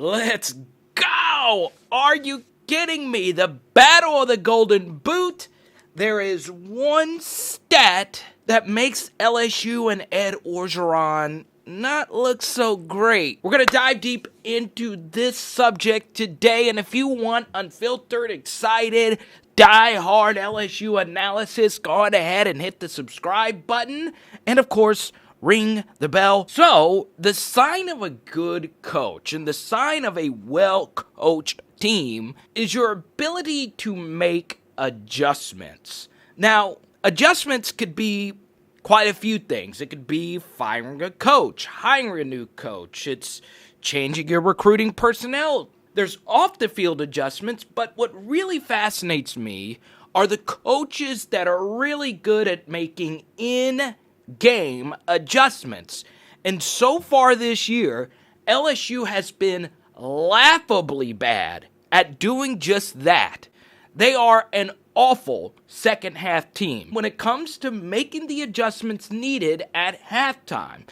Let's go! Are you kidding me? The Battle of the Golden Boot. There is one stat that makes LSU and Ed Orgeron not look so great. We're going to dive deep into this subject today, and if you want unfiltered, excited, die-hard LSU analysis, go on ahead and hit the subscribe button, and of course, ring the bell. So, the sign of a good coach and the sign of a well-coached team is your ability to make adjustments. Now, adjustments could be quite a few things. It could be firing a coach, hiring a new coach. It's changing your recruiting personnel. There's off-the-field adjustments, but what really fascinates me are the coaches that are really good at making in-game adjustments. And so far this year, LSU has been laughably bad at doing just that. They are an awful second half team when it comes to making the adjustments needed at halftime.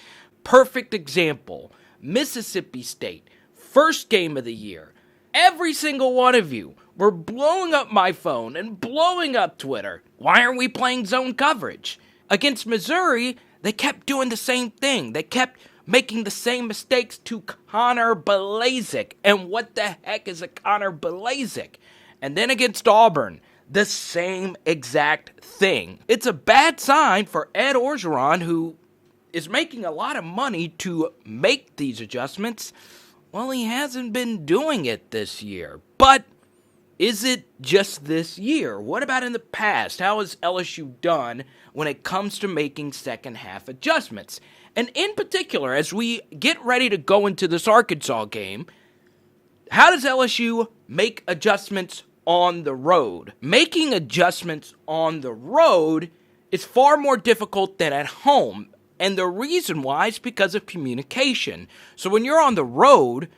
Perfect example, Mississippi State, first game of the year. Every single one of you were blowing up my phone and blowing up Twitter. Why aren't we playing zone coverage? Against Missouri, they kept doing the same thing. They kept making the same mistakes to Connor Balazic. And what the heck is a Connor Balazic? And then against Auburn, the same exact thing. It's a bad sign for Ed Orgeron, who is making a lot of money to make these adjustments. Well, he hasn't been doing it this year. But is it just this year? What about in the past? How has LSU done when it comes to making second half adjustments? And in particular, as we get ready to go into this Arkansas game, how does LSU make adjustments on the road? Making adjustments on the road is far more difficult than at home. And the reason why is because of communication. So when you're on the road,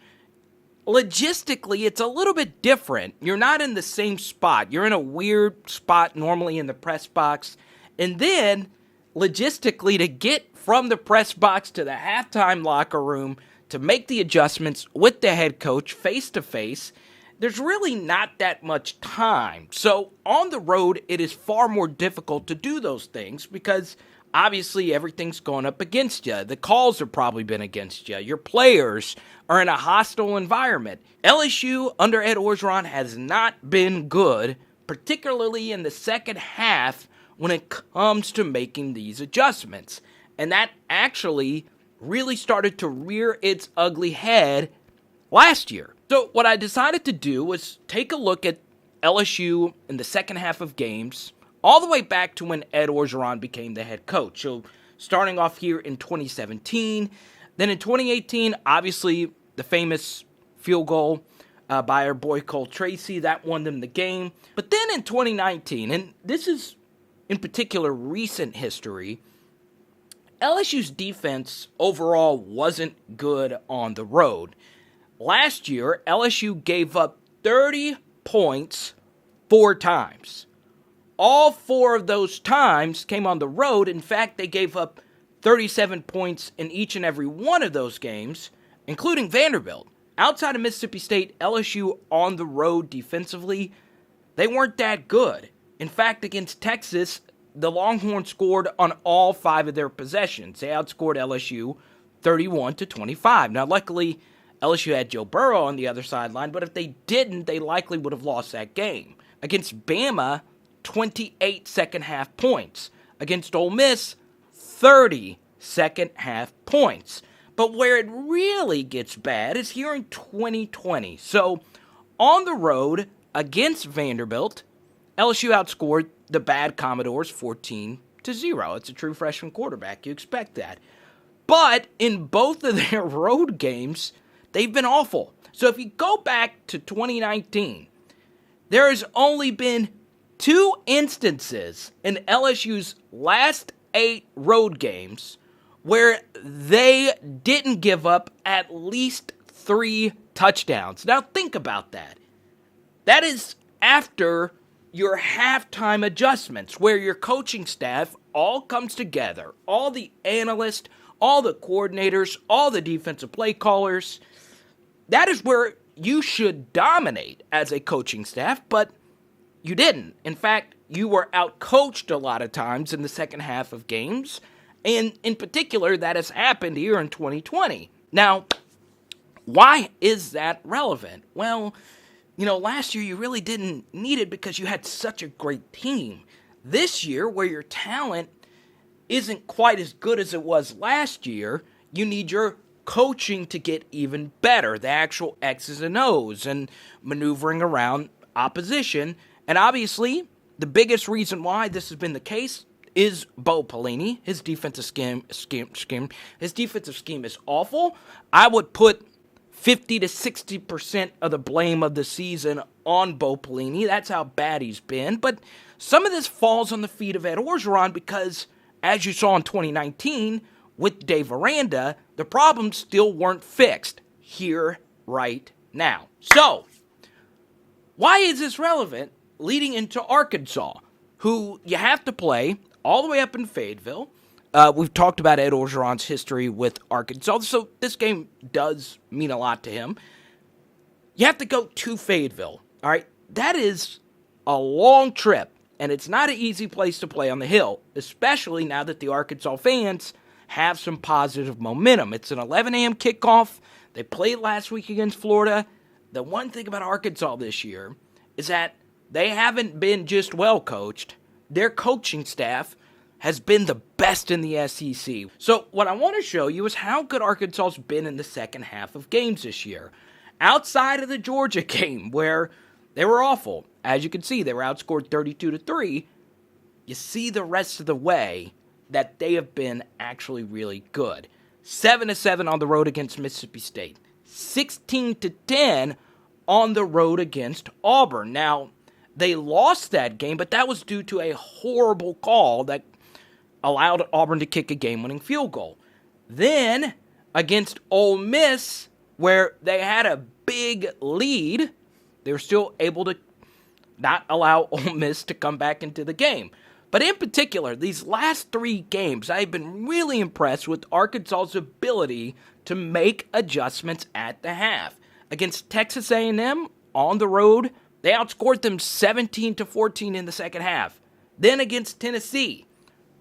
logistically, it's a little bit different. You're not in the same spot. You're in a weird spot normally in the press box. And then, logistically, to get from the press box to the halftime locker room to make the adjustments with the head coach face-to-face, there's really not that much time. So on the road, it is far more difficult to do those things because obviously everything's going up against you. The calls have probably been against you. Your players are in a hostile environment. LSU under Ed Orgeron has not been good, particularly in the second half when it comes to making these adjustments. And that actually really started to rear its ugly head last year. So what I decided to do was take a look at LSU in the second half of games, all the way back to when Ed Orgeron became the head coach. So starting off here in 2017, then in 2018, obviously the famous field goal by our boy Cole Tracy, that won them the game. But then in 2019, and this is in particular recent history, LSU's defense overall wasn't good on the road. Last year, LSU gave up 30 points 4 times. All 4 of those times came on the road. In fact, they gave up 37 points in each and every one of those games, including Vanderbilt. Outside of Mississippi State, LSU on the road defensively, they weren't that good. In fact, against Texas, the Longhorns scored on all 5 of their possessions. They outscored LSU 31-25. Now, luckily, LSU had Joe Burrow on the other sideline, but if they didn't, they likely would have lost that game. Against Bama, 28 second-half points. Against Ole Miss, 30 second-half points. But where it really gets bad is here in 2020. So, on the road against Vanderbilt, LSU outscored the bad Commodores 14-0. It's a true freshman quarterback. You expect that. But in both of their road games, they've been awful. So if you go back to 2019, there has only been 2 instances in LSU's last 8 road games where they didn't give up at least 3 touchdowns. Now think about that. That is after your halftime adjustments, where your coaching staff all comes together, all the analysts, all the coordinators, all the defensive play callers. That is where you should dominate as a coaching staff, but you didn't. In fact, you were outcoached a lot of times in the second half of games, and in particular, that has happened here in 2020. Now, why is that relevant? Well, last year you really didn't need it because you had such a great team. This year, where your talent isn't quite as good as it was last year, you need your coaching to get even better. The actual X's and O's and maneuvering around opposition. And obviously, the biggest reason why this has been the case is Bo Pelini. His defensive scheme is awful. I would put 50 to 60% of the blame of the season on Bo Pelini. That's how bad he's been. But some of this falls on the feet of Ed Orgeron because, as you saw in 2019 with Dave Aranda, the problems still weren't fixed here right now. So, why is this relevant leading into Arkansas, who you have to play all the way up in Fayetteville? We've talked about Ed Orgeron's history with Arkansas, so this game does mean a lot to him. You have to go to Fayetteville, all right? That is a long trip, and it's not an easy place to play on the Hill, especially now that the Arkansas fans have some positive momentum. It's an 11 a.m. kickoff. They played last week against Florida. The one thing about Arkansas this year is that they haven't been just well coached. Their coaching staff has been the best in the SEC. So what I want to show you is how good Arkansas's been in the second half of games this year. Outside of the Georgia game, where they were awful. As you can see, they were outscored 32-3. You see the rest of the way that they have been actually really good. 7-7 on the road against Mississippi State. 16-10 on the road against Auburn. Now, they lost that game, but that was due to a horrible call that allowed Auburn to kick a game-winning field goal. Then, against Ole Miss, where they had a big lead, they were still able to not allow Ole Miss to come back into the game. But in particular, these last three games, I've been really impressed with Arkansas's ability to make adjustments at the half. Against Texas A&M on the road, they outscored them 17-14 in the second half. Then against Tennessee,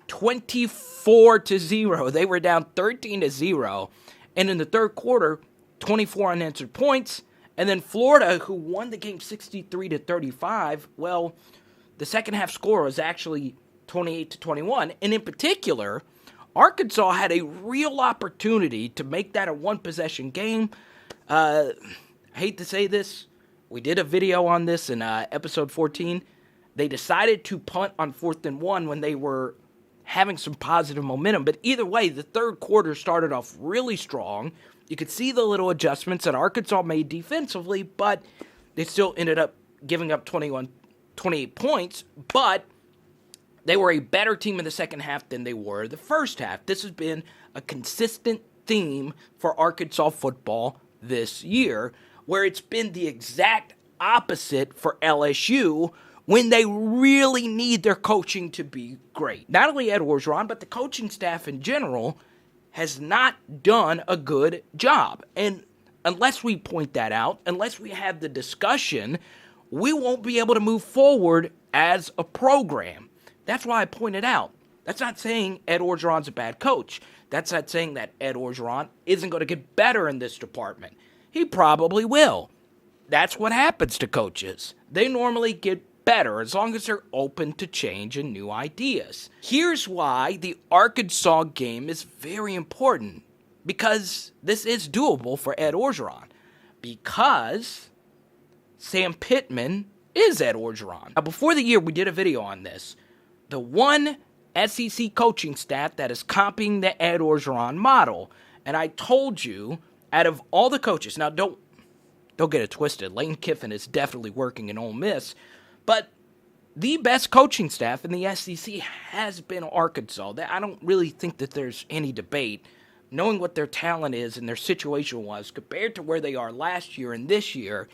24-0. They were down 13-0. And in the third quarter, 24 unanswered points. And then Florida, who won the game 63-35, well, the second half score was actually 28-21. And in particular, Arkansas had a real opportunity to make that a one-possession game. I hate to say this. We did a video on this in episode 14. They decided to punt on 4th and 1 when they were having some positive momentum. But either way, the third quarter started off really strong. You could see the little adjustments that Arkansas made defensively, but they still ended up giving up 28 points. But they were a better team in the second half than they were the first half. This has been a consistent theme for Arkansas football this year, where it's been the exact opposite for LSU when they really need their coaching to be great. Not only Ed Orgeron, but the coaching staff in general has not done a good job. And unless we point that out, unless we have the discussion, we won't be able to move forward as a program. That's why I pointed out. That's not saying Ed Orgeron's a bad coach. That's not saying that Ed Orgeron isn't going to get better in this department. He probably will. That's what happens to coaches. They normally get better as long as they're open to change and new ideas. Here's why the Arkansas game is very important. Because this is doable for Ed Orgeron. Because Sam Pittman is Ed Orgeron. Now, before the year, we did a video on this. The one SEC coaching staff that is copying the Ed Orgeron model. And I told you, out of all the coaches, now don't get it twisted. Lane Kiffin is definitely working in Ole Miss. But the best coaching staff in the SEC has been Arkansas. I don't really think that there's any debate. Knowing what their talent is and their situation was compared to where they are last year and this year,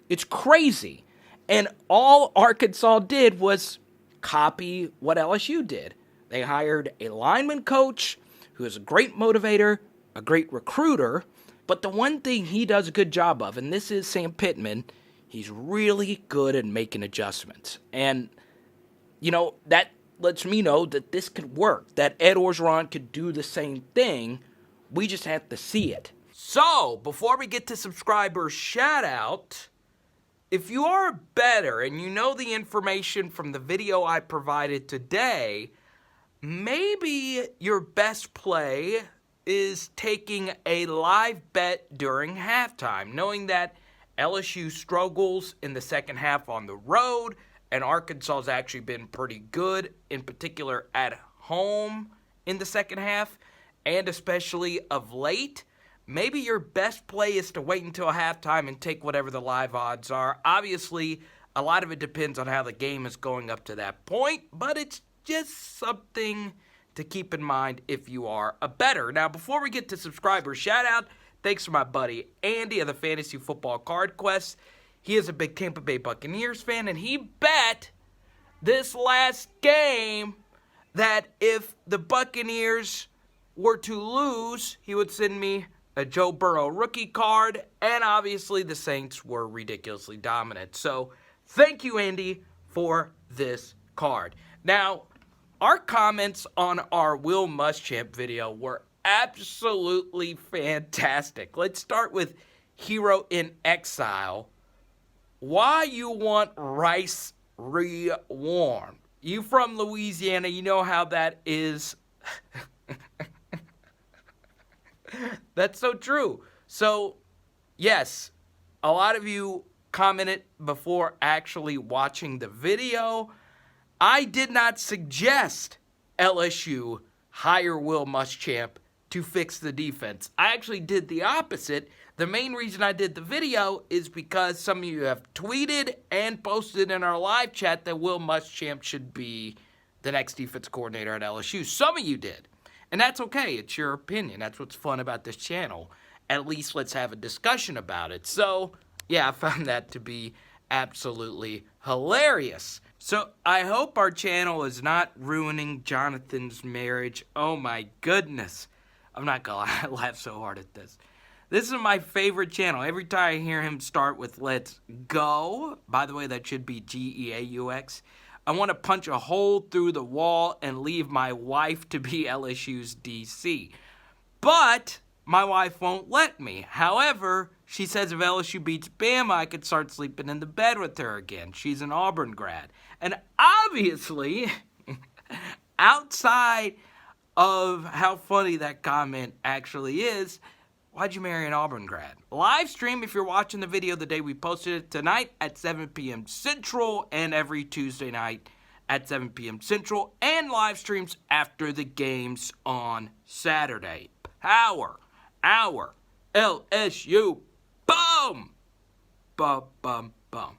it's crazy. And all Arkansas did was copy what LSU did. They hired a lineman coach who is a great motivator, a great recruiter, But the one thing he does a good job of, and this is Sam Pittman, he's really good at making adjustments. And, that lets me know that this could work, that Ed Orgeron could do the same thing. We just have to see it. So, before we get to subscriber shout-out, if you are a bettor and you know the information from the video I provided today, maybe your best play is taking a live bet during halftime, knowing that LSU struggles in the second half on the road, and Arkansas has actually been pretty good, in particular at home in the second half, and especially of late. Maybe your best play is to wait until halftime and take whatever the live odds are. Obviously, a lot of it depends on how the game is going up to that point, but it's just something to keep in mind if you are a bettor. Now, before we get to subscriber shout-out, thanks to my buddy Andy of the Fantasy Football Card Quest. He is a big Tampa Bay Buccaneers fan, and he bet this last game that if the Buccaneers were to lose, he would send me a Joe Burrow rookie card, and obviously the Saints were ridiculously dominant. So, thank you, Andy, for this card. Now, our comments on our Will Muschamp video were absolutely fantastic. Let's start with Hero in Exile. Why you want rice rewarmed? You from Louisiana, you know how that is. That's so true. So, yes, a lot of you commented before actually watching the video. I did not suggest LSU hire Will Muschamp to fix the defense. I actually did the opposite. The main reason I did the video is because some of you have tweeted and posted in our live chat that Will Muschamp should be the next defense coordinator at LSU. Some of you did. And that's okay. It's your opinion. That's what's fun about this channel. At least let's have a discussion about it. So, yeah, I found that to be absolutely hilarious. So, I hope our channel is not ruining Jonathan's marriage. Oh my goodness. I'm not going to laugh so hard at this. This is my favorite channel. Every time I hear him start with "Let's go," by the way, that should be G-E-A-U-X, I want to punch a hole through the wall and leave my wife to be LSU's DC. But my wife won't let me. However, she says if LSU beats Bama, I could start sleeping in the bed with her again. She's an Auburn grad. And obviously, outside of how funny that comment actually is, why'd you marry an Auburn grad? Live stream if you're watching the video the day we posted it tonight at 7 p.m. Central and every Tuesday night at 7 p.m. Central, and live streams after the games on Saturday. Power Hour LSU. Boom! Bum, bum, bum.